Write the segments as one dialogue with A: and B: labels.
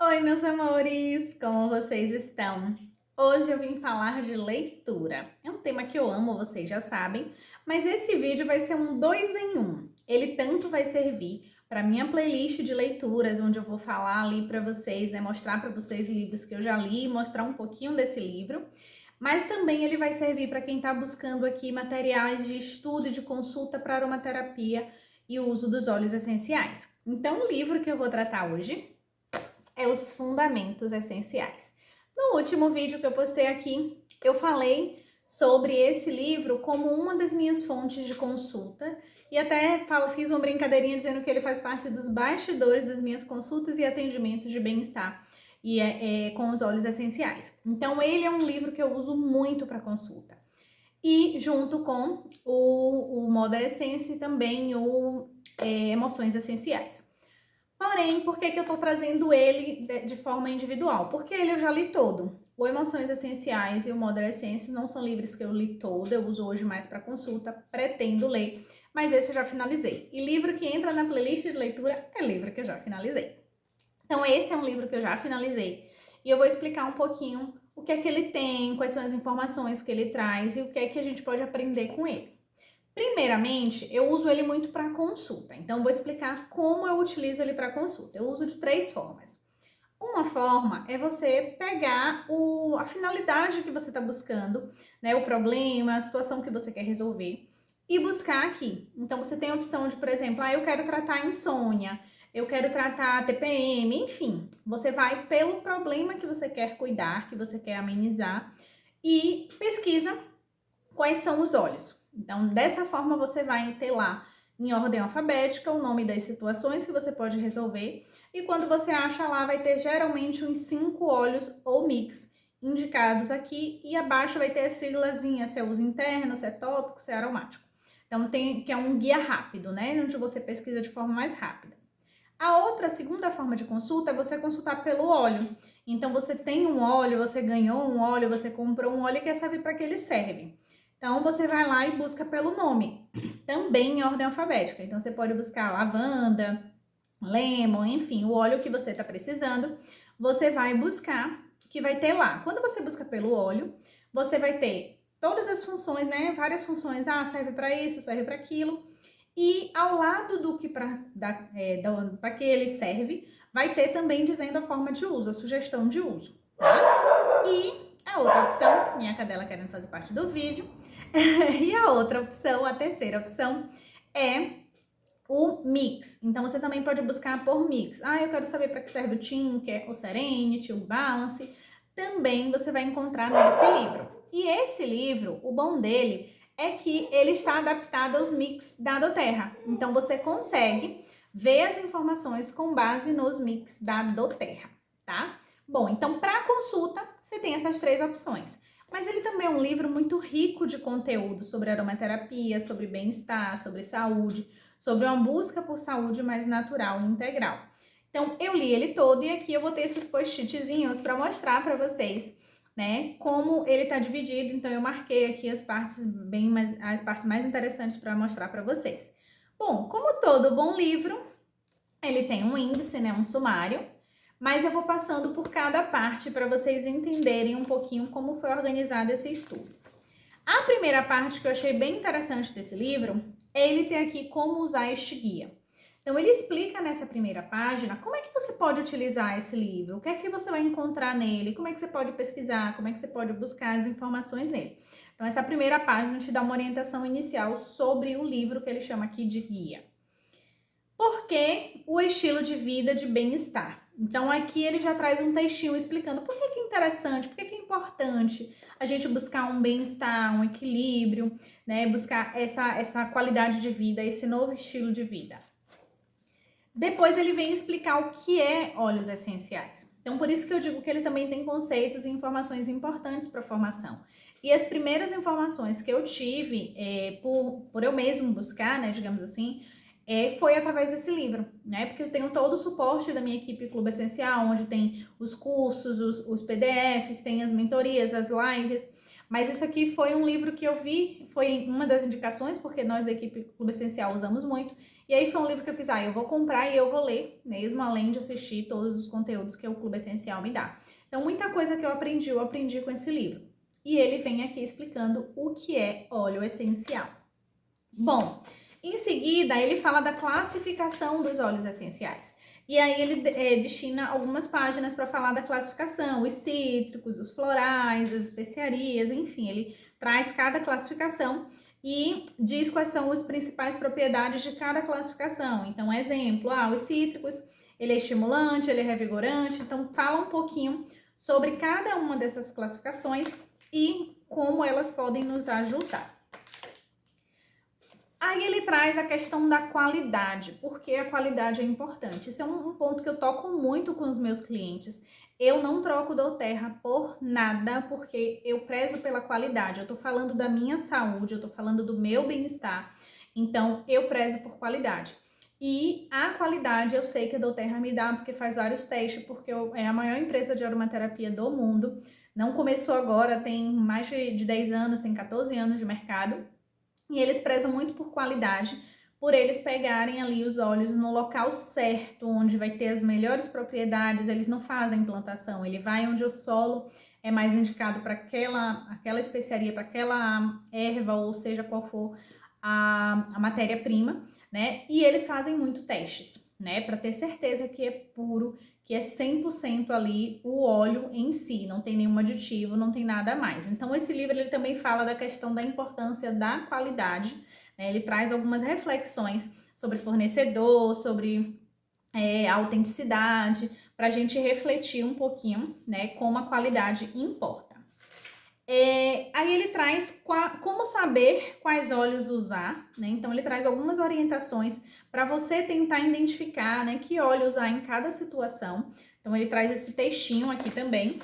A: Oi, meus amores! Como vocês estão? Hoje eu vim falar de leitura. É um tema que eu amo, vocês já sabem, mas esse vídeo vai ser um 2 em 1. Ele tanto vai servir para minha playlist de leituras, onde eu vou falar ali para vocês, né, mostrar para vocês livros que eu já li, mostrar um pouquinho desse livro, mas também ele vai servir para quem está buscando aqui materiais de estudo e de consulta para aromaterapia e o uso dos óleos essenciais. Então, o livro que eu vou tratar hoje é Os Fundamentos Essenciais. No último vídeo que eu postei aqui, eu falei sobre esse livro como uma das minhas fontes de consulta e até fiz uma brincadeirinha dizendo que ele faz parte dos bastidores das minhas consultas e atendimentos de bem-estar e com os óleos essenciais. Então, ele é um livro que eu uso muito para consulta. E junto com o Moda Essência e também o Emoções Essenciais. Porém, por que eu tô trazendo ele de forma individual? Porque ele eu já li todo. O Emoções Essenciais e o Moda Essência não são livros que eu li todo, eu uso hoje mais para consulta, pretendo ler, mas esse eu já finalizei. E livro que entra na playlist de leitura é livro que eu já finalizei. Então esse é um livro que eu já finalizei e eu vou explicar um pouquinho o que é que ele tem, quais são as informações que ele traz e o que é que a gente pode aprender com ele. Primeiramente, eu uso ele muito para consulta, então vou explicar como eu utilizo ele para consulta. Eu uso de 3 formas. Uma forma é você pegar a finalidade que você está buscando, né, o problema, a situação que você quer resolver e buscar aqui. Então você tem a opção de, por exemplo, eu quero tratar insônia, eu quero tratar TPM, enfim. Você vai pelo problema que você quer cuidar, que você quer amenizar e pesquisa quais são os óleos. Então, dessa forma, você vai ter lá, em ordem alfabética, o nome das situações que você pode resolver. E quando você acha lá, vai ter geralmente uns 5 óleos ou mix indicados aqui. E abaixo vai ter a siglazinha, se é uso interno, se é tópico, se é aromático. Então, que é um guia rápido, né? Onde você pesquisa de forma mais rápida. A segunda forma de consulta é você consultar pelo óleo. Então, você tem um óleo, você ganhou um óleo, você comprou um óleo e quer saber para que ele serve. Então, você vai lá e busca pelo nome, também em ordem alfabética. Então, você pode buscar lavanda, lemon, enfim, o óleo que você está precisando, você vai buscar, que vai ter lá. Quando você busca pelo óleo, você vai ter todas as funções, né? Várias funções, serve para isso, serve para aquilo. E ao lado do que para que ele serve, vai ter também dizendo a forma de uso, a sugestão de uso, tá? E a outra opção, minha cadela querendo fazer parte do vídeo, e a outra opção, a terceira opção, é o mix. Então, você também pode buscar por mix. Eu quero saber para que serve o Tinker, o Serenity, o Balance. Também você vai encontrar nesse livro. E esse livro, o bom dele é que ele está adaptado aos mix da doTERRA. Então, você consegue ver as informações com base nos mix da doTERRA, tá? Bom, então, para consulta, você tem essas 3 opções. Mas ele também é um livro muito rico de conteúdo sobre aromaterapia, sobre bem-estar, sobre saúde, sobre uma busca por saúde mais natural e integral. Então, eu li ele todo e aqui eu vou ter esses post-itzinhos para mostrar para vocês, né, como ele está dividido. Então, eu marquei aqui as partes mais interessantes para mostrar para vocês. Bom, como todo bom livro, ele tem um índice, né, um sumário, mas eu vou passando por cada parte para vocês entenderem um pouquinho como foi organizado esse estudo. A primeira parte que eu achei bem interessante desse livro é ele ter aqui como usar este guia. Então, ele explica nessa primeira página como é que você pode utilizar esse livro, o que é que você vai encontrar nele, como é que você pode pesquisar, como é que você pode buscar as informações nele. Então, essa primeira página te dá uma orientação inicial sobre o livro que ele chama aqui de guia. Por que o estilo de vida de bem-estar? Então, aqui ele já traz um textinho explicando por que é interessante, por que é importante a gente buscar um bem-estar, um equilíbrio, né? Buscar essa qualidade de vida, esse novo estilo de vida. Depois ele vem explicar o que é óleos essenciais. Então, por isso que eu digo que ele também tem conceitos e informações importantes para a formação. E as primeiras informações que eu tive, por eu mesmo buscar, né, digamos assim, foi através desse livro, né? Porque eu tenho todo o suporte da minha equipe Clube Essencial, onde tem os cursos, os PDFs, tem as mentorias, as lives, Mas isso aqui foi um livro que eu vi, foi uma das indicações, porque nós da equipe Clube Essencial usamos muito. E aí foi um livro que eu fiz, eu vou comprar e eu vou ler, mesmo além de assistir todos os conteúdos que o Clube Essencial me dá. Então, muita coisa que eu aprendi com esse livro. E ele vem aqui explicando o que é óleo essencial. Bom, em seguida, ele fala da classificação dos óleos essenciais. E aí ele destina algumas páginas para falar da classificação, os cítricos, os florais, as especiarias, enfim, ele traz cada classificação e diz quais são as principais propriedades de cada classificação. Então, exemplo, os cítricos, ele é estimulante, ele é revigorante, então fala um pouquinho sobre cada uma dessas classificações e como elas podem nos ajudar. Aí ele traz a questão da qualidade, porque a qualidade é importante. Isso é um ponto que eu toco muito com os meus clientes. Eu não troco doTERRA por nada, porque eu prezo pela qualidade. Eu tô falando da minha saúde, eu tô falando do meu bem-estar. Então, eu prezo por qualidade. E a qualidade eu sei que a doTERRA me dá, porque faz vários testes, porque é a maior empresa de aromaterapia do mundo. Não começou agora, tem mais de 10 anos, tem 14 anos de mercado. E eles prezam muito por qualidade, por eles pegarem ali os óleos no local certo, onde vai ter as melhores propriedades. Eles não fazem plantação, ele vai onde o solo é mais indicado para aquela especiaria, para aquela erva, ou seja, qual for a matéria-prima, né? E eles fazem muito testes, né? Para ter certeza que é puro, que é 100% ali o óleo em si, não tem nenhum aditivo, não tem nada mais. Então, esse livro ele também fala da questão da importância da qualidade, né? Ele traz algumas reflexões sobre fornecedor, sobre autenticidade, para a gente refletir um pouquinho, né, como a qualidade importa. Aí ele traz como saber quais óleos usar, né? Então ele traz algumas orientações para você tentar identificar, né, que óleo usar em cada situação. Então ele traz esse textinho aqui também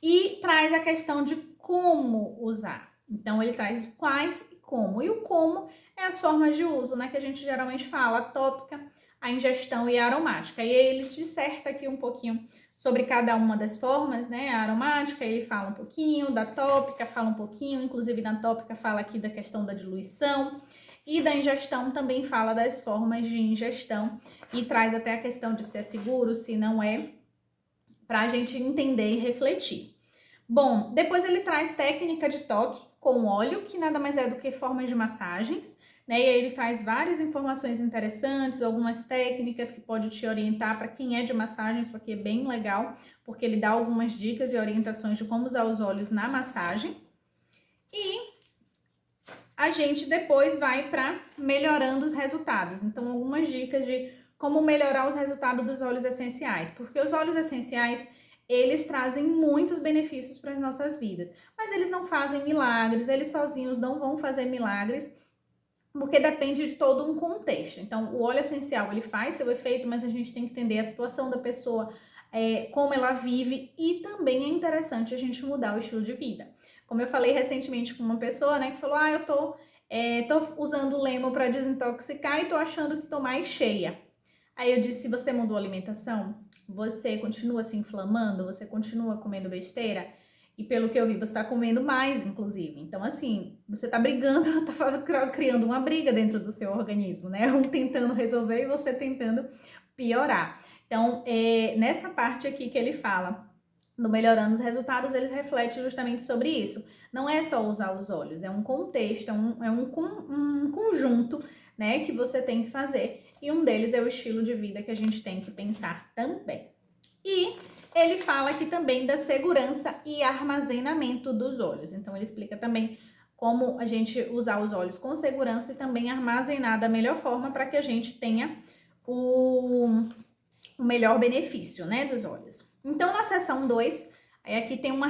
A: e traz a questão de como usar. Então ele traz quais e como. E o como é as formas de uso, né, que a gente geralmente fala, a tópica, a ingestão e a aromática. E aí ele disserta aqui um pouquinho sobre cada uma das formas, né? A aromática, ele fala um pouquinho, da tópica fala um pouquinho, inclusive na tópica fala aqui da questão da diluição, e da ingestão também fala das formas de ingestão e traz até a questão de se é seguro, se não é, para a gente entender e refletir. Bom, depois ele traz técnica de toque com óleo, que nada mais é do que formas de massagens, né? E aí ele traz várias informações interessantes, algumas técnicas que pode te orientar para quem é de massagens, porque é bem legal, porque ele dá algumas dicas e orientações de como usar os óleos na massagem. E a gente depois vai para melhorando os resultados. Então, algumas dicas de como melhorar os resultados dos óleos essenciais, porque os óleos essenciais eles trazem muitos benefícios para as nossas vidas, mas eles não fazem milagres, eles sozinhos não vão fazer milagres, porque depende de todo um contexto. Então, o óleo essencial, ele faz seu efeito, mas a gente tem que entender a situação da pessoa, como ela vive, e também é interessante a gente mudar o estilo de vida. Como eu falei recentemente com uma pessoa, né, que falou, eu tô usando o Lemon para desintoxicar e tô achando que tô mais cheia. Aí eu disse, se você mudou a alimentação, você continua se inflamando, você continua comendo besteira, e pelo que eu vi, você tá comendo mais, inclusive. Então, assim, você tá brigando, tá criando uma briga dentro do seu organismo, né? Um tentando resolver e você tentando piorar. Então, nessa parte aqui que ele fala no melhorando os resultados, ele reflete justamente sobre isso. Não é só usar os óleos, é um contexto, é um conjunto, né, que você tem que fazer. E um deles é o estilo de vida que a gente tem que pensar também. E ele fala aqui também da segurança e armazenamento dos óleos. Então, ele explica também como a gente usar os óleos com segurança e também armazenar da melhor forma para que a gente tenha o melhor benefício, né, dos óleos. Então, na seção 2, aqui tem uma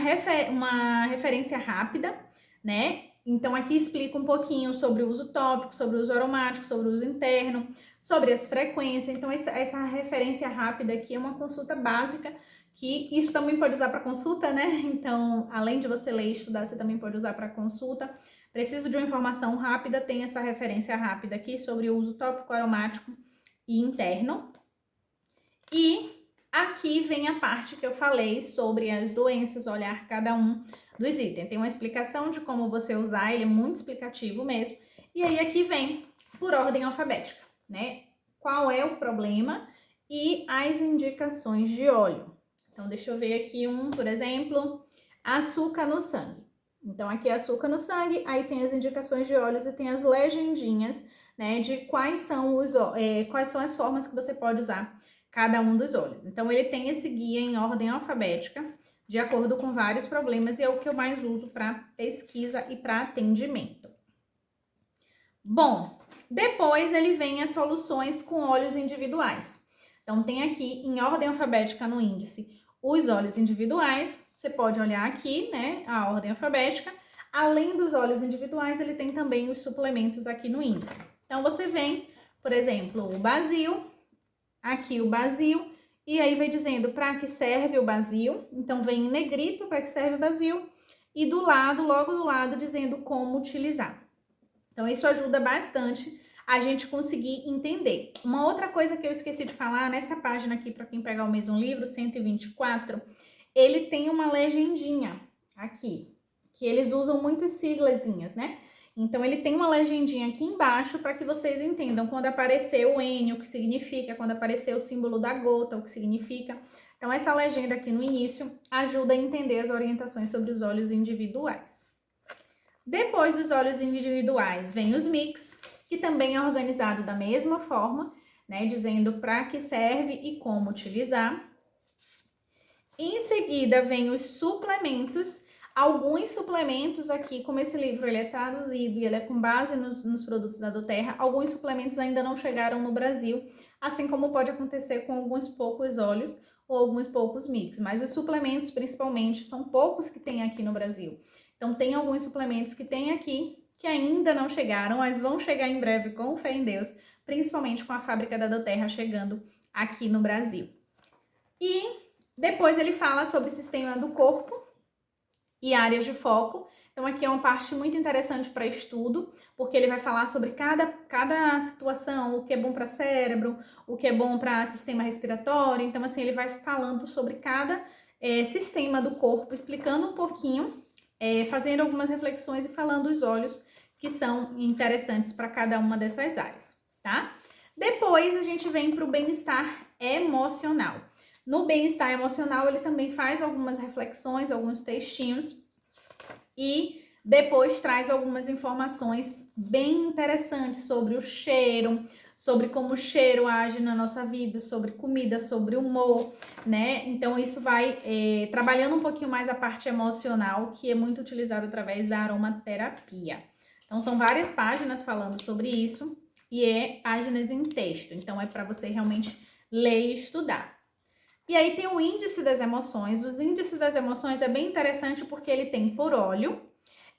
A: referência rápida, né? Então, aqui explica um pouquinho sobre o uso tópico, sobre o uso aromático, sobre o uso interno, sobre as frequências. Então, essa referência rápida aqui é uma consulta básica, que isso também pode usar para consulta, né? Então, além de você ler e estudar, você também pode usar para consulta. Preciso de uma informação rápida, tem essa referência rápida aqui sobre o uso tópico, aromático e interno. E aqui vem a parte que eu falei sobre as doenças, olhar cada um dos itens. Tem uma explicação de como você usar, ele é muito explicativo mesmo. E aí aqui vem por ordem alfabética, né? Qual é o problema e as indicações de óleo. Então, deixa eu ver aqui por exemplo, açúcar no sangue. Então, aqui é açúcar no sangue, aí tem as indicações de óleos e tem as legendinhas, né, de quais são as formas que você pode usar cada um dos óleos. Então, ele tem esse guia em ordem alfabética, de acordo com vários problemas, e é o que eu mais uso para pesquisa e para atendimento. Bom, depois ele vem as soluções com óleos individuais. Então, tem aqui em ordem alfabética no índice os óleos individuais. Você pode olhar aqui, né, a ordem alfabética. Além dos óleos individuais, ele tem também os suplementos aqui no índice. Então, você vem, por exemplo, o basil, aqui o basil, e aí vai dizendo para que serve o basil. Então, vem em negrito para que serve o basil, e do lado, logo do lado, dizendo como utilizar. Então, isso ajuda bastante a gente conseguir entender. Uma outra coisa que eu esqueci de falar, nessa página aqui, para quem pegar o mesmo livro, 124, ele tem uma legendinha aqui, que eles usam muitas siglazinhas, né? Então, ele tem uma legendinha aqui embaixo para que vocês entendam quando aparecer o N, o que significa, quando aparecer o símbolo da gota, o que significa. Então, essa legenda aqui no início ajuda a entender as orientações sobre os óleos individuais. Depois dos óleos individuais, vem os mix, que também é organizado da mesma forma, né, dizendo para que serve e como utilizar. Em seguida, vem os suplementos. Alguns suplementos aqui, como esse livro ele é traduzido e ele é com base nos produtos da doTERRA, alguns suplementos ainda não chegaram no Brasil, assim como pode acontecer com alguns poucos óleos ou alguns poucos mix. Mas os suplementos, principalmente, são poucos que tem aqui no Brasil. Então, tem alguns suplementos que tem aqui que ainda não chegaram, mas vão chegar em breve, com fé em Deus, principalmente com a fábrica da doTERRA chegando aqui no Brasil. E depois ele fala sobre o sistema do corpo e áreas de foco. Então, aqui é uma parte muito interessante para estudo, porque ele vai falar sobre cada situação, o que é bom para cérebro, o que é bom para sistema respiratório. Então, assim, ele vai falando sobre cada sistema do corpo, explicando um pouquinho, fazendo algumas reflexões e falando os óleos que são interessantes para cada uma dessas áreas, tá? Depois, a gente vem para o bem-estar emocional. No bem-estar emocional, ele também faz algumas reflexões, alguns textinhos e depois traz algumas informações bem interessantes sobre o cheiro, sobre como o cheiro age na nossa vida, sobre comida, sobre humor, né? Então, isso vai trabalhando um pouquinho mais a parte emocional, que é muito utilizada através da aromaterapia. Então, são várias páginas falando sobre isso e páginas em texto. Então, é para você realmente ler e estudar. E aí tem o índice das emoções. Os índices das emoções é bem interessante porque ele tem por óleo.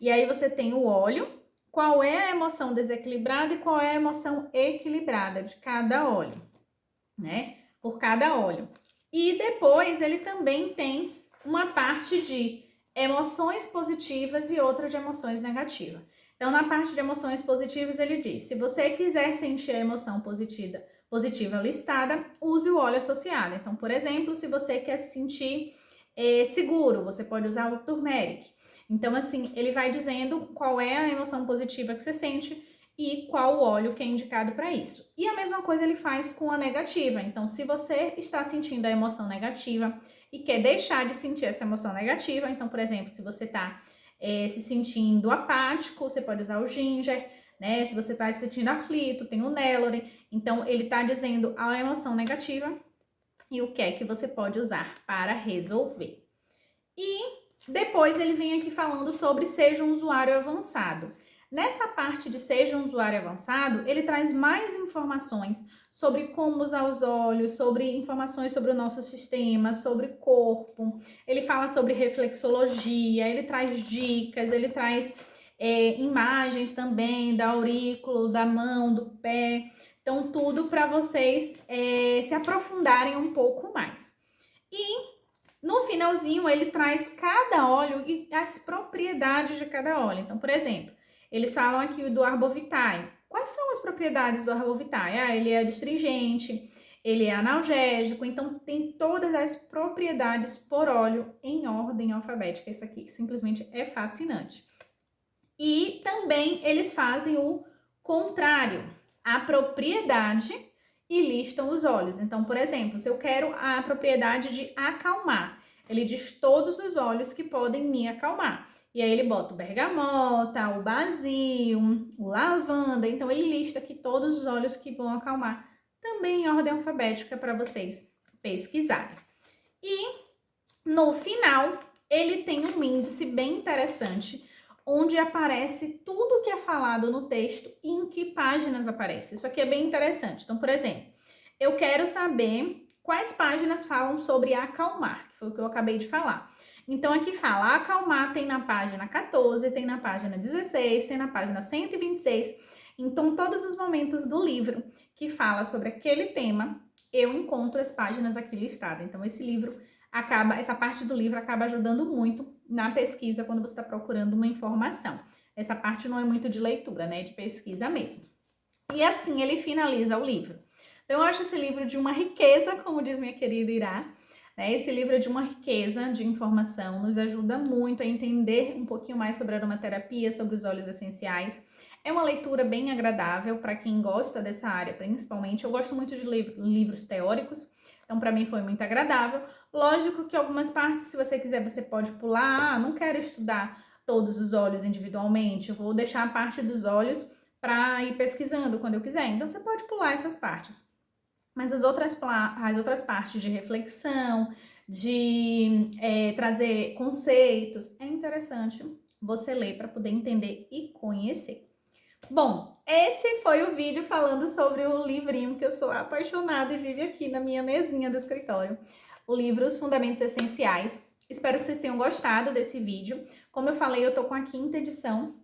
A: E aí você tem o óleo, qual é a emoção desequilibrada e qual é a emoção equilibrada de cada óleo, né? Por cada óleo. E depois ele também tem uma parte de emoções positivas e outra de emoções negativas. Então, na parte de emoções positivas, ele diz: se você quiser sentir a emoção positiva listada, use o óleo associado. Então, por exemplo, se você quer se sentir seguro, você pode usar o turmeric. Então, assim, ele vai dizendo qual é a emoção positiva que você sente e qual óleo que é indicado para isso. E a mesma coisa ele faz com a negativa. Então, se você está sentindo a emoção negativa e quer deixar de sentir essa emoção negativa, então, por exemplo, se você está se sentindo apático, você pode usar o ginger, né? Se você está se sentindo aflito, tem o Nelore. Então, ele está dizendo a emoção negativa e o que é que você pode usar para resolver. E depois ele vem aqui falando sobre seja um usuário avançado. Nessa parte de seja um usuário avançado, ele traz mais informações sobre como usar os óleos, sobre informações sobre o nosso sistema, sobre corpo. Ele fala sobre reflexologia, ele traz dicas, ele traz imagens também da aurícula, da mão, do pé. Então, tudo para vocês se aprofundarem um pouco mais. E no finalzinho, ele traz cada óleo e as propriedades de cada óleo. Então, por exemplo, eles falam aqui do Arbovitae. Quais são as propriedades do Arbovitae? Ele é astringente, ele é analgésico, então tem todas as propriedades por óleo em ordem alfabética. Isso aqui simplesmente é fascinante. E também eles fazem o contrário, a propriedade e listam os óleos. Então, por exemplo, se eu quero a propriedade de acalmar, ele diz todos os óleos que podem me acalmar. E aí ele bota o bergamota, o basil, o lavanda. Então ele lista aqui todos os óleos que vão acalmar, também em ordem alfabética para vocês pesquisarem. E no final, ele tem um índice bem interessante, onde aparece tudo que é falado no texto e em que páginas aparece. Isso aqui é bem interessante. Então, por exemplo, eu quero saber quais páginas falam sobre acalmar, que foi o que eu acabei de falar. Então, aqui fala, acalmar tem na página 14, tem na página 16, tem na página 126. Então, todos os momentos do livro que fala sobre aquele tema, eu encontro as páginas aqui listadas. Então, essa parte do livro acaba ajudando muito na pesquisa quando você está procurando uma informação. Essa parte não é muito de leitura, né? É de pesquisa mesmo. E assim ele finaliza o livro. Então, eu acho esse livro de uma riqueza, como diz minha querida Irá. Esse livro é de uma riqueza de informação, nos ajuda muito a entender um pouquinho mais sobre aromaterapia, sobre os óleos essenciais. É uma leitura bem agradável para quem gosta dessa área, principalmente. Eu gosto muito de livros teóricos, então para mim foi muito agradável. Lógico que algumas partes, se você quiser, você pode pular. Não quero estudar todos os óleos individualmente, eu vou deixar a parte dos óleos para ir pesquisando quando eu quiser. Então você pode pular essas partes. Mas as outras partes de reflexão, de trazer conceitos, é interessante você ler para poder entender e conhecer. Bom, esse foi o vídeo falando sobre o livrinho que eu sou apaixonada e vive aqui na minha mesinha do escritório. O livro Os Fundamentos Essenciais. Espero que vocês tenham gostado desse vídeo. Como eu falei, eu tô com a 5ª edição.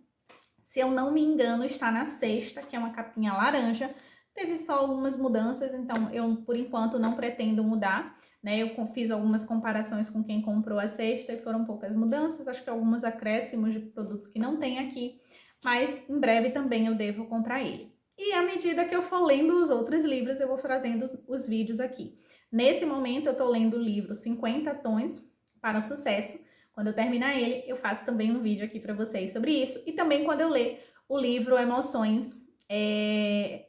A: Se eu não me engano, está na 6ª, que é uma capinha laranja. Teve só algumas mudanças, então eu, por enquanto, não pretendo mudar, né? Eu fiz algumas comparações com quem comprou a 6ª e foram poucas mudanças, acho que alguns acréscimos de produtos que não tem aqui, mas em breve também eu devo comprar ele. E à medida que eu for lendo os outros livros, eu vou trazendo os vídeos aqui. Nesse momento, eu tô lendo o livro 50 Tons para o Sucesso. Quando eu terminar ele, eu faço também um vídeo aqui para vocês sobre isso. E também quando eu ler o livro Emoções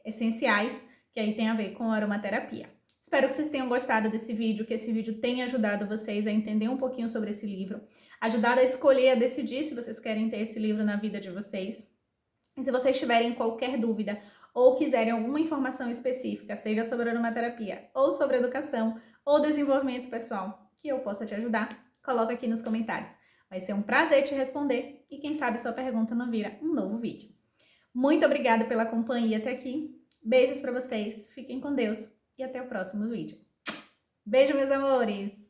A: Essenciais, que aí tem a ver com aromaterapia. Espero que vocês tenham gostado desse vídeo, que esse vídeo tenha ajudado vocês a entender um pouquinho sobre esse livro, ajudado a escolher, a decidir se vocês querem ter esse livro na vida de vocês. E se vocês tiverem qualquer dúvida ou quiserem alguma informação específica, seja sobre aromaterapia ou sobre educação ou desenvolvimento pessoal, que eu possa te ajudar, coloca aqui nos comentários. Vai ser um prazer te responder e quem sabe sua pergunta não vira um novo vídeo. Muito obrigada pela companhia até aqui. Beijos para vocês, fiquem com Deus e até o próximo vídeo. Beijo, meus amores!